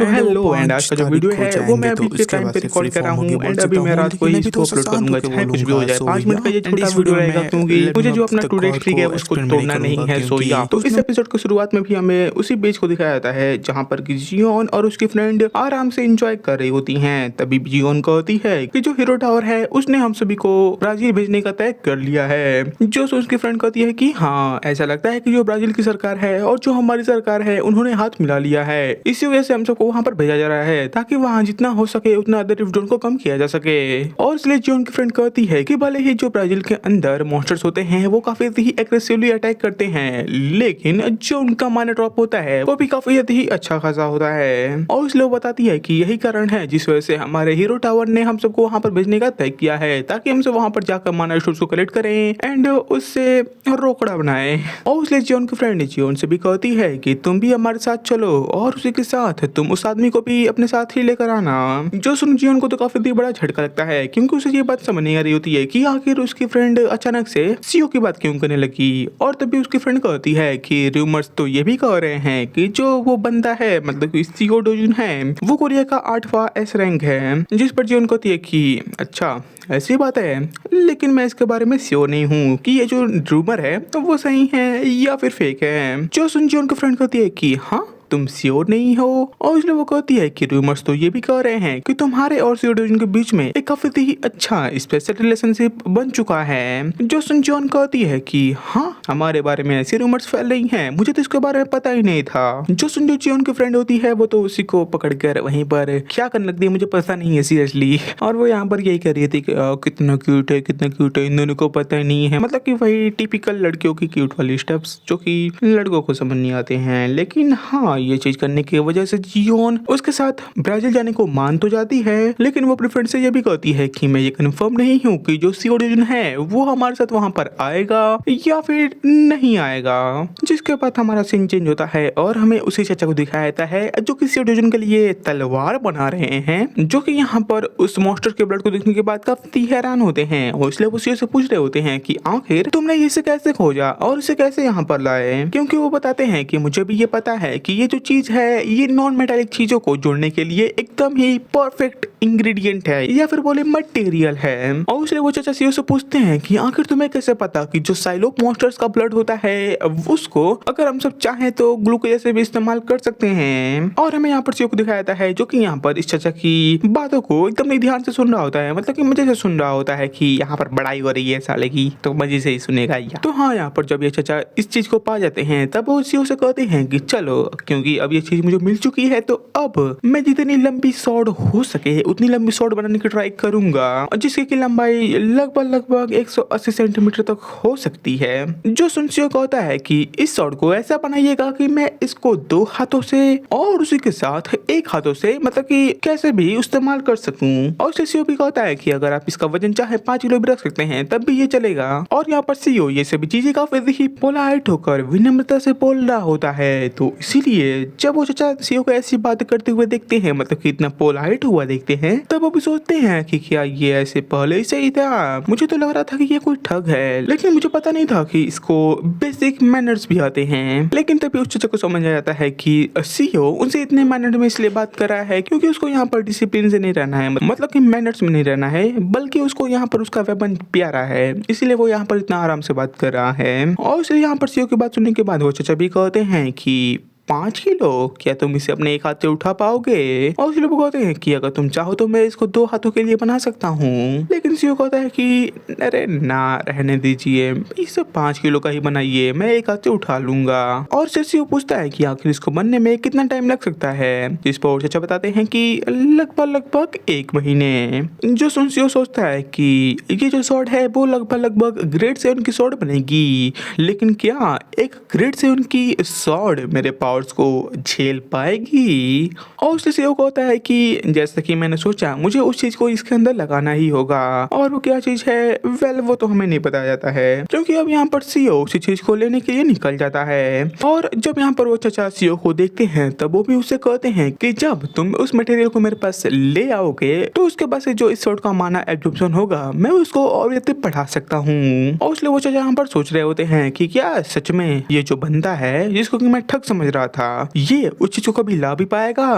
तो एंड वो hello and आज 5 का जो तारीख वीडियो को है वो मैं जाएंगे, तो अभी के इसके टाइम बाद पे से रिकॉर्ड फुल कर रहा फॉर्म होगी। हूँ बोल एंड अभी चुका मैं हूँ, रात को लेकिन ही अभी इसको थोड़ा सा अपलोड शांत करूंगा, होकर चाहे कुछ भी हो बोलूंगा। जाए। सो 5 मिनट का या ये एंड छोटा इस वीडियो वीडियो रहेगा में क्योंकि मुझे जो अपना द टूडे गॉड हिस्ट्री को है उसको एक्सप्लेन नहीं तोड़ना नहीं करूंगा, है। सो क्योंकि या तो इस उसमें एपिसोड की शुरुआत में भी हमें उसी बीच को दिखाया जाता है जहाँ पर कि जियोन और उसकी फ्रेंड आराम से एंजॉय कर रही होती हैं। तभी जियोन कहती है कि जो हीरो टावर है उसने हम सभी को ब्राजील भेजने का तय कर लिया है। जो उसकी फ्रेंड कहती है कि हाँ, ऐसा लगता है कि जो ब्राजील की सरकार है और जो हमारी सरकार है उन्होंने हाथ मिला लिया है। इसी वजह से हम सबको वहाँ पर भेजा जा रहा है ताकि वहाँ जितना हो सके उतना अदर रिफ्ट जोन को कम किया जा सके। और इसलिए जियोन की फ्रेंड कहती है कि भले ही जो ब्राजील के अंदर मॉन्स्टर्स होते हैं वो काफी ही एग्रेसिवली अटैक करते हैं, लेकिन जो उनका माइनर ड्रॉप होता है वो भी काफी ही अच्छा खासा होता है। और इसलिए वो बताती है कि यही कारण है जिस वजह से हमारे हीरो टावर ने हम सबको वहाँ पर भेजने का तय किया है ताकि हम सब वहाँ पर जाकर माइनर स्टोर्स को कलेक्ट करें एंड उससे रोकड़ा बनाए। और इसलिए जियोन की फ्रेंड जियोन से भी कहती है कि तुम भी हमारे साथ चलो और उसी के साथ तुम उस आदमी को भी अपने साथ ही लेकर आना। जो सुन जियोन को तो काफी बड़ा झटका लगता है क्योंकि उसे ये बात समझ नहीं आ रही होती है कि आखिर उसकी फ्रेंड अचानक से सीओ की बात क्यों करने लगी। और तभी उसकी फ्रेंड कहती है कि रूमर्स तो ये भी कह रहे हैं कि जो वो बंदा है मतलब कि सीओ डोजुन है वो कोरिया का 8वां एस रैंक है। जिस पर जियोन कहती है कि अच्छा ऐसी बात है, लेकिन मैं इसके बारे में श्योर नहीं हूँ कि ये जो रूमर है तो वो सही है या फिर फेक है। जो सुन जियोन की फ्रेंड कहती है कि हाँ तुम श्योर नहीं हो। और इसलिए वो कहती है कि रूमर्स तो ये भी कह रहे हैं कि तुम्हारे और सीओ डोजुन के बीच में एक काफी ही अच्छा स्पेशल रिलेशनशिप बन चुका है। जो सुन जियोन कहती है कि हाँ हमारे बारे में ऐसे रूमर्स फैल रही हैं, मुझे तो इसके बारे में पता ही नहीं था। जो सुन जो जियोन की फ्रेंड होती है वो तो उसी को पकड़कर वहीं पर क्या करने लगती है मुझे पता नहीं है सीरियसली। और वो यहाँ पर यही कर रही थी कि कितना क्यूट है कितना क्यूट है, इन दोनों को पता ही नहीं है। मतलब कि वही टिपिकल लड़कियों की क्यूट वाली स्टेप्स जो कि लड़कों को समझ नहीं आते हैं। लेकिन हाँ, ये चीज करने की वजह से जियोन उसके साथ ब्राजील जाने को मान तो जाती है, लेकिन वो अपने फ्रेंड से ये भी कहती है कि मैं ये कंफर्म नहीं हूँ कि जो सीओ डोजुन है वो हमारे साथ वहाँ पर आएगा या फिर नहीं आएगा। जिसके बाद हमारा सीन चेंज होता है और हमें उसी चाचा को दिखाया जाता है जो कि सीओ डोजुन के लिए तलवार बना रहे हैं, जो कि यहाँ पर उस मॉन्स्टर के ब्लड को देखने के बाद काफी हैरान होते हैं। और इसलिए वो सीओ से पूछ रहे होते हैं कि आखिर तुमने इसे कैसे खोजा और इसे कैसे यहाँ पर लाए, क्योंकि वो बताते हैं कि मुझे भी ये पता है कि ये जो चीज है ये नॉन मेटालिक चीजों को जोड़ने के लिए एकदम ही परफेक्ट इंग्रेडिएंट है या फिर बोले मटेरियल है। और इसलिए वो चाचा सीओ से पूछते हैं कि आखिर तुम्हें कैसे पता कि जो साइलोप मॉन्स्टर्स का ब्लड होता है उसको अगर हम सब चाहें तो ग्लू के जैसे भी इस्तेमाल कर सकते हैं। और हमें यहाँ पर सीओ को दिखाया जाता है जो कि यहाँ पर इस चाचा की बातों को एकदम ध्यान से सुन रहा होता है, मतलब कि मजे से सुन रहा होता है कि यहाँ पर बड़ाई हो रही है साले की तो मजे से ही सुनेगा। तो हाँ, यहाँ पर जब ये चाचा इस चीज को पा जाते हैं तब वो सीओ से कहते हैं कि चलो क्योंकि अब ये चीज मुझे मिल चुकी है तो अब मैं जितनी लंबी शॉर्ट हो सके उतनी लंबी शॉर्ट बनाने की ट्राई करूंगा, जिसकी की लंबाई लगभग 180 सेंटीमीटर तक हो सकती है। जो सुनसियो कहता है कि इस शॉर्ट को ऐसा बनाइएगा कि मैं इसको 2 हाथों से और उसी के साथ 1 हाथों से मतलब कि कैसे भी इस्तेमाल कर सकूं। और सीओ भी कहता है कि अगर आप इसका वजन चाहे 5 किलो भी रख सकते हैं तब भी ये चलेगा। और यहाँ पर सीओ ये सभी चीजें काफी ही पोलाइट होकर विनम्रता से बोल रहा होता है। तो इसीलिए जब वो चाचा सीओ को ऐसी बात करते हुए देखते हैं, मतलब कि इतना पोलाइट हुआ देखते हैं, तब वो भी सोचते हैं कि क्या ये ऐसे पहले ही सही था। मुझे तो लग रहा था कि ये कोई ठग है, लेकिन मुझे पता नहीं था कि इसको बेसिक मैनर्स भी आते हैं। लेकिन तभी उस चाचा को समझ आ जाता है कि सीओ उनसे इतने मैनर में इसलिए बात कर रहा है क्योंकि उसको यहाँ पर डिसिप्लिन से नहीं रहना है, मतलब कि मैनर्स में नहीं रहना है, बल्कि उसको यहाँ पर उसका वेपन प्यारा है, इसलिए वो यहाँ पर इतना आराम से बात कर रहा है। और इसलिए यहाँ पर सीओ की बात सुनने के बाद वो चाचा भी कहते हैं कि 5 किलो क्या तुम इसे अपने 1 हाथ से उठा पाओगे। और इसलिए वो कहते हैं कि अगर तुम चाहो तो मैं इसको 2 हाथों के लिए बना सकता हूँ। लेकिन सीओ कहता है कि अरे ना, रहने दीजिए, इसे 5 किलो का ही बनाइए, मैं 1 हाथ से उठा लूंगा। और सीओ पूछता है कि आखिर इसको बनने में कितना टाइम लग सकता है, जिस पर चाचा बताते हैं कि लगभग 1 महीने। जो सुन सीओ सोचता है कि ये जो शॉर्ट है वो लगभग ग्रेड 7 की शॉर्ट बनेगी, लेकिन क्या एक ग्रेड 7 की शॉर्ट मेरे पावर्स को झेल पाएगी। और उससे सीओ को होता है कि जैसा कि मैंने सोचा मुझे उस चीज को इसके अंदर लगाना ही होगा। और वो क्या चीज है वेल वो तो हमें नहीं बताया जाता है, क्योंकि अब यहाँ पर सीओ उसी चीज को लेने के लिए निकल जाता है। और जब यहाँ पर वो चाचा सीओ को देखते हैं तब वो भी उससे कहते हैं कि जब तुम उस मटेरियल को मेरे पास ले आओगे तो उसके बाद से जो इस शॉर्ट का माना एब्जॉर्प्शन होगा मैं उसको और बढ़ा सकता हूँ। और इसलिए वो चाचा यहाँ पर सोच रहे होते हैं कि क्या सच में ये जो बंदा है जिसको कि मैं ठग समझ रहा रहा था ये उस चीज को कभी ला भी पाएगा।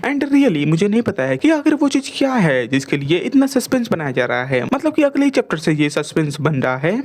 एंड रियली मुझे नहीं पता है कि आखिर वो चीज क्या है जिसके लिए इतना सस्पेंस बनाया जा रहा है, मतलब कि अगले चैप्टर से ये सस्पेंस बन रहा है।